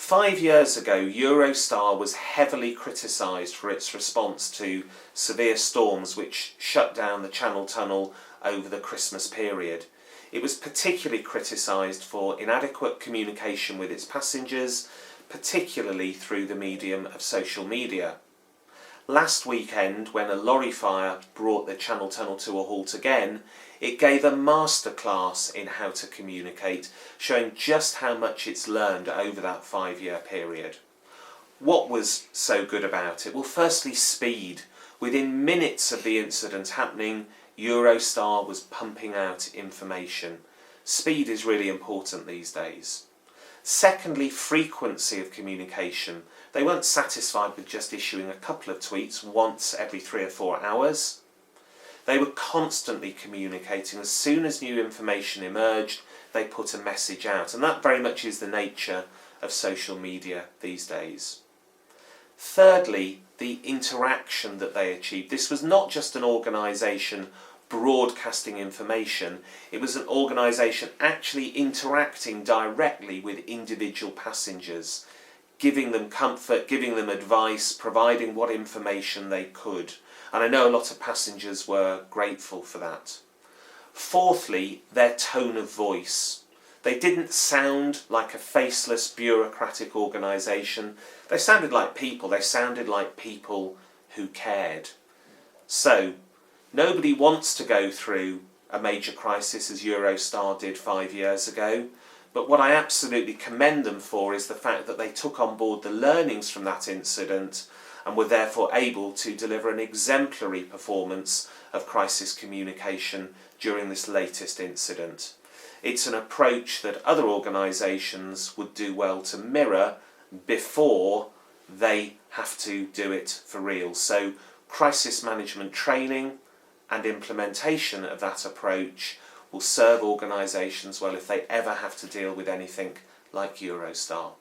5 years ago, Eurostar was heavily criticised for its response to severe storms which shut down the Channel Tunnel over the Christmas period. It was particularly criticised for inadequate communication with its passengers, particularly through the medium of social media. Last weekend, when a lorry fire brought the Channel Tunnel to a halt again, it gave a masterclass in how to communicate, showing just how much it's learned over that 5-year period. What was so good about it? Well, firstly, speed. Within minutes of the incident happening, Eurostar was pumping out information. Speed is really important these days. Secondly, frequency of communication. They weren't satisfied with just issuing a couple of tweets once every 3 or 4 hours. They were constantly communicating. As soon as new information emerged, they put a message out. And that very much is the nature of social media these days. Thirdly, the interaction that they achieved. This was not just an organisation broadcasting information, it was an organisation actually interacting directly with individual passengers, giving them comfort, giving them advice, providing what information they could. And I know a lot of passengers were grateful for that. Fourthly, their tone of voice. They didn't sound like a faceless bureaucratic organisation. They sounded like people. They sounded like people who cared. So, nobody wants to go through a major crisis as Eurostar did 5 years ago. But what I absolutely commend them for is the fact that they took on board the learnings from that incident and were therefore able to deliver an exemplary performance of crisis communication during this latest incident. It's an approach that other organisations would do well to mirror before they have to do it for real. So crisis management training and implementation of that approach will serve organisations well if they ever have to deal with anything like Eurostar.